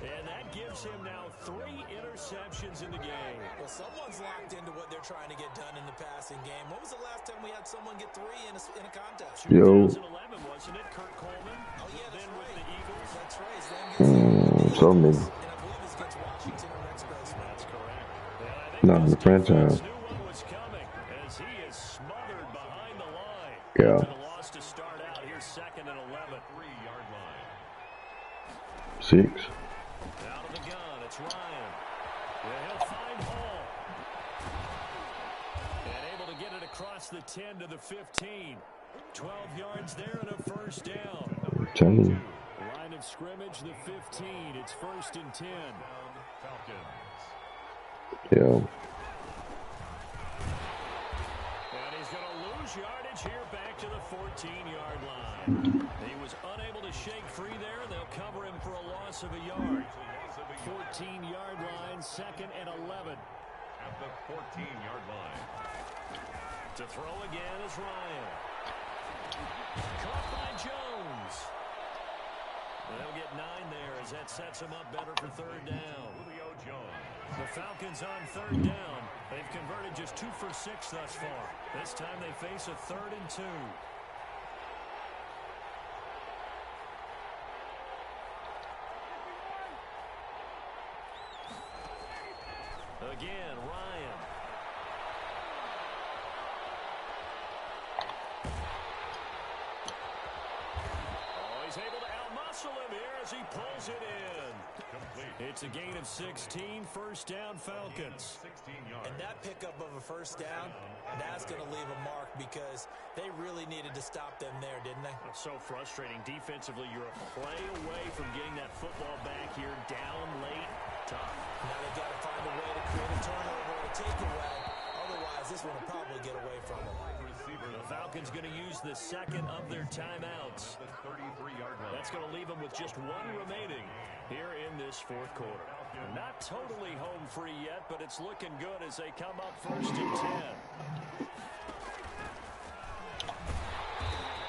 Speaker 4: And that gives him now 3 interceptions in the game.
Speaker 6: Well, someone's locked into what they're trying to get done in the passing game. When was the last time we had someone get 3 in a contest?
Speaker 2: Yo.
Speaker 4: 2011, wasn't it? Kurt Coleman.
Speaker 6: Oh, yeah, that's
Speaker 4: then
Speaker 6: right.
Speaker 4: with the Eagles.
Speaker 6: That's right. His name gets
Speaker 2: So many.
Speaker 6: And I believe it's against Washington or Expos.
Speaker 4: That's correct. And I think
Speaker 2: Not in
Speaker 4: this
Speaker 2: the franchise.
Speaker 4: defense knew what was coming as he is smothered behind the line.
Speaker 2: Yeah.
Speaker 4: To the loss to start here, 2nd and 11.
Speaker 5: 3-yard line.
Speaker 2: 6.
Speaker 4: Out of the gun, it's Ryan. Yeah, he'll find Hall. And able to get it across the 10 to the 15. 12 yards there and a first down.
Speaker 2: 10.
Speaker 4: Line of scrimmage, the 15. It's 1st and 10.
Speaker 5: Falcons.
Speaker 2: Yeah.
Speaker 4: And he's going to lose yardage here back to the 14-yard line. He was unable to shake free there, and they'll cover him for a loss of a yard. 14-yard line, 2nd and 11.
Speaker 5: At the 14-yard line.
Speaker 4: To throw again is Ryan. Caught by Jones. They'll get 9 there as that sets him up better for 3rd down.
Speaker 5: Julio Jones.
Speaker 4: The Falcons on 3rd down. They've converted just 2 for 6 thus far. This time they face a 3rd and 2. Again, Ryan. Oh, he's able to outmuscle him here as he pulls it in.
Speaker 5: Complete.
Speaker 4: It's a gain of 16, 1st down Falcons.
Speaker 5: 16 yards.
Speaker 6: And that pickup of a first down, that's going to leave a mark because they really needed to stop them there, didn't they?
Speaker 4: It's so frustrating. Defensively, you're a play away from getting that football back here, down late, tough.
Speaker 6: Now they've got to find a way to create a turnover or a takeaway. Otherwise, this one will probably get away from them.
Speaker 4: The Falcons going to use the 2nd of their timeouts.
Speaker 5: The 33-yard line.
Speaker 4: That's going to leave them with just 1 remaining here in this 4th quarter. Not totally home free yet, but it's looking good as they come up 1st and 10.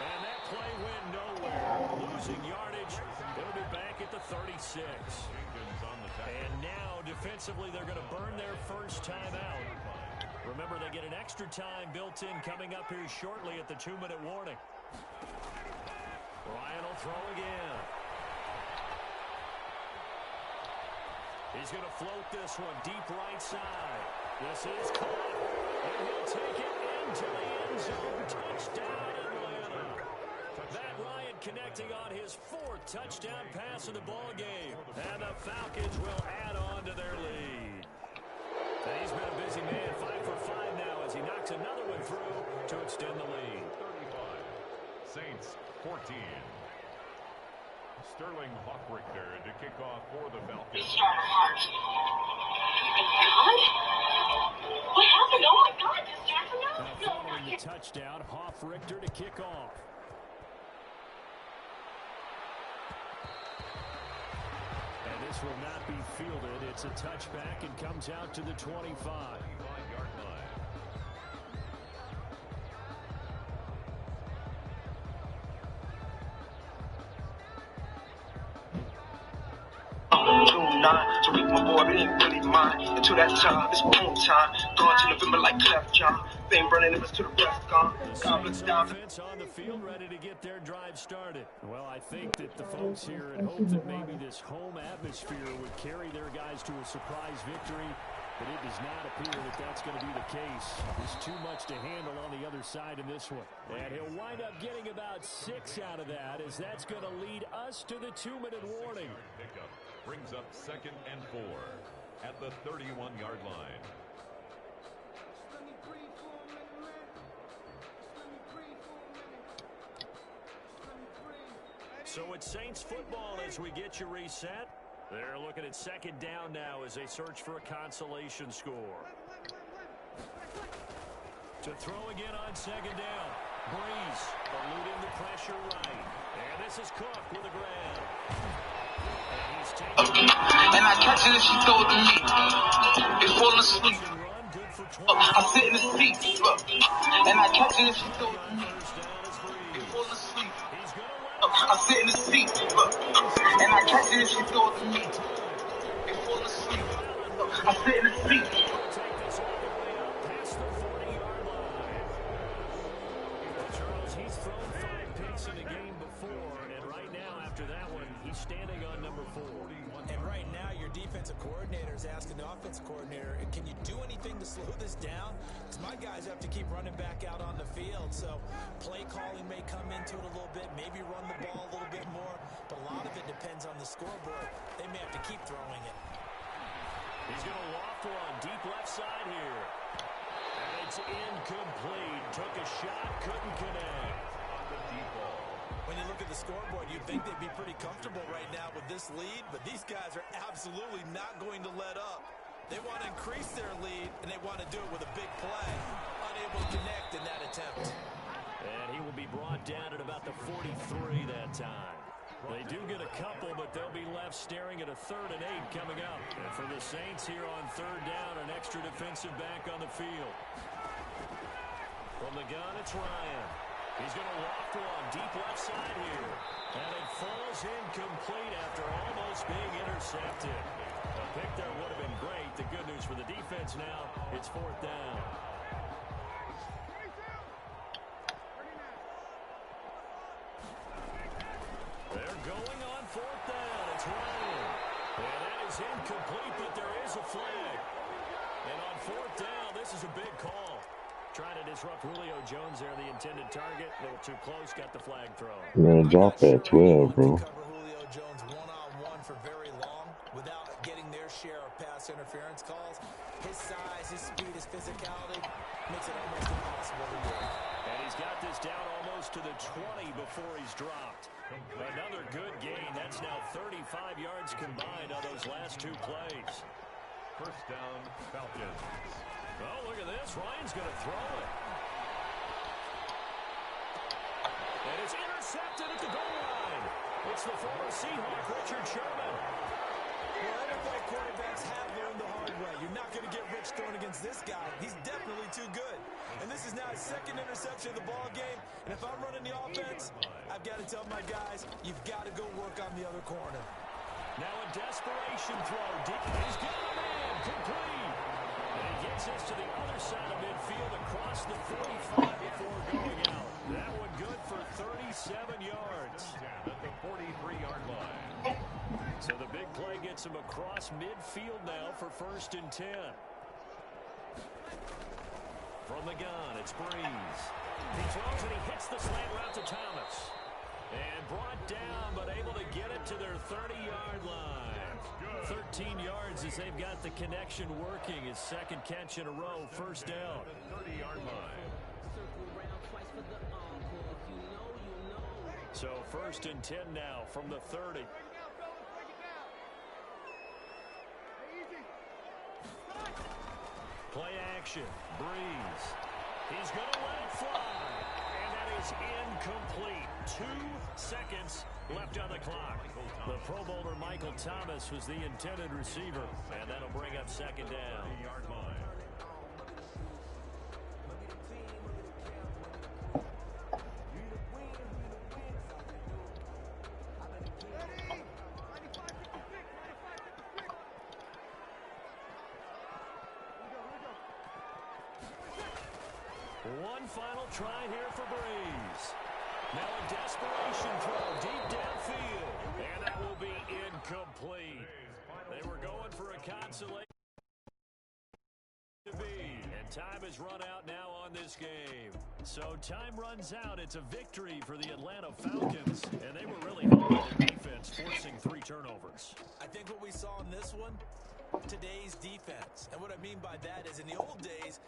Speaker 4: And that play went nowhere. Losing yardage. They'll be back at the 36.
Speaker 5: Jenkins on the tackle.
Speaker 4: And now, defensively, they're going to burn their first time out. Remember, they get an extra time built in coming up here shortly at the 2-minute warning. Ryan will throw again. He's going to float this one deep right side. This is caught. And he'll take it into the end zone. Touchdown, Atlanta. Matt Ryan connecting on his 4th touchdown pass of the ball game. And the Falcons will add on to their lead. He's been a busy man, 5 for 5 now as he knocks another one through to extend the lead.
Speaker 5: 35. Saints 14. Sterling Hawk-Richter to kick off for the Falcons.
Speaker 7: What happened? Oh my God, this Jackson,
Speaker 4: Now following the touchdown, Hawk-Richter to kick off. And this will not be fielded. It's a touchback and comes out to the 25.
Speaker 5: 25-yard line.
Speaker 8: June 9, to reach my boy, it ain't really mine. Until that time, it's my own time. Gone to November like Clef John. Fame burning, it was to the rest gone. God bless down.
Speaker 4: Offense on the field, ready to get their drive started. Well, I think that the folks here had hoped that maybe this home atmosphere would carry their guys to a surprise victory, but it does not appear that that's going to be the case. There's too much to handle on the other side in this one. And he'll wind up getting about 6 out of that, as that's going to lead us to the 2-minute warning.
Speaker 5: Pickup brings up 2nd and 4 at the 31-yard line.
Speaker 4: So it's Saints football as we get you reset. They're looking at 2nd down now as they search for a consolation score. To throw again on 2nd down. Breeze eluding the pressure right. And this is Cook with a grab. And he's taking
Speaker 8: And I catch it if she throw it to me. It's falling asleep.
Speaker 4: run, good for 20.
Speaker 8: I sit in the seat. Look. And I catch it if she throw it to me.
Speaker 4: First down is Breeze.
Speaker 8: It's falling asleep.
Speaker 4: He's going to run.
Speaker 8: I sit in the seat. Look. And I catch it if she throw it to me. It's falling asleep. I sit in the seat.
Speaker 4: Take this all the way up past the 40-yard line. Well, Charles, he's thrown 5 picks in a game before, and right now, after that one, he's standing on number 4.
Speaker 6: And right now, your defensive coordinator is asking the offense coordinator, can you do anything to slow this down? Because my guys have to keep running back out on the field. So play calling may come into it a little bit, maybe run the ball a little bit more. But a lot of it depends on the scoreboard. They may have to keep throwing it.
Speaker 4: He's going to loft one deep left side here. And it's incomplete. Took a shot, couldn't connect.
Speaker 5: On the deep ball.
Speaker 6: When you look at the scoreboard, you'd think they'd be pretty comfortable right now with this lead, but these guys are absolutely not going to let up. They want to increase their lead, and they want to do it with a big play. Unable to connect in that attempt.
Speaker 4: And he will be brought down at about the 43 that time. They do get a couple, but they'll be left staring at a 3rd and 8 coming up. And for the Saints here on 3rd down, an extra defensive back on the field. From the gun, it's Ryan. He's going to loft one deep left side here. And it falls incomplete after almost being intercepted. A pick there would have been great. The good news for the defense now, it's 4th down. They're going on 4th down. It's Ryan. And that is incomplete, but there is a flag. And on 4th down, this is a big call. Trying to disrupt Julio Jones there, the intended target. A little too close, got the flag thrown.
Speaker 2: We're gonna drop that 12, bro.
Speaker 6: Cover Julio Jones one-on-one for very long without getting their share of pass interference calls. His size, his speed, his physicality makes it almost impossible to do.
Speaker 4: And he's got this down almost to the 20 before he's dropped. Another good gain. That's now 35 yards combined on those last 2 plays.
Speaker 5: 1st down, Falcons.
Speaker 4: Oh, look at this. Ryan's going to throw it. And it's intercepted at the goal line. It's the former Seahawk, Richard Sherman.
Speaker 6: Well, NFL quarterbacks have learned the hard way. You're not going to get rich throwing against this guy. He's definitely too good. And this is now his 2nd interception of the ball game. And if I'm running the offense, I've got to tell my guys, you've got to go work on the other corner.
Speaker 4: Now a desperation throw. Deep. He's got a man. Complete. And he gets us to the other side of midfield across the 45 before going out. That one good for 37 yards.
Speaker 5: At the 43-yard line.
Speaker 4: So the big play gets him across midfield now for 1st and 10. From the gun, it's Breeze. He throws and he hits the slant route to Thomas. And brought down, but able to get it to their 30-yard line. 13 yards as they've got the connection working. His 2nd catch in a row, 1st down.
Speaker 5: 30-yard line.
Speaker 4: So 1st and 10 now from the 30. Play action. Breeze. He's going to let it fly. And that is incomplete. 2 seconds left on the clock. The Pro Bowler Michael Thomas was the intended receiver. And that'll bring up 2nd down.
Speaker 5: 30-yard line.
Speaker 4: One final try here for Breeze. Now a desperation throw deep downfield. And that will be incomplete. They were going for a consolation. And time has run out now on this game. So time runs out. It's a victory for the Atlanta Falcons. And they were really helping their defense, forcing 3 turnovers.
Speaker 6: I think what we saw in this one, today's defense. And what I mean by that is in the old days,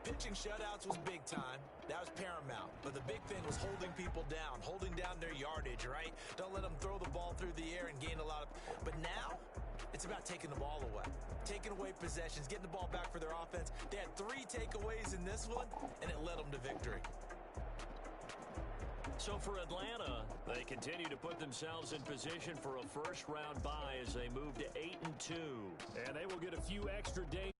Speaker 6: pitching shutouts was big time. That was paramount. But the big thing was holding people down, holding down their yardage, right? Don't let them throw the ball through the air and gain a lot of... But now, it's about taking the ball away. Taking away possessions, getting the ball back for their offense. They had 3 takeaways in this one, and it led them to victory.
Speaker 4: So for Atlanta, they continue to put themselves in position for a first-round bye as they move to 8-2. And they will get a few extra days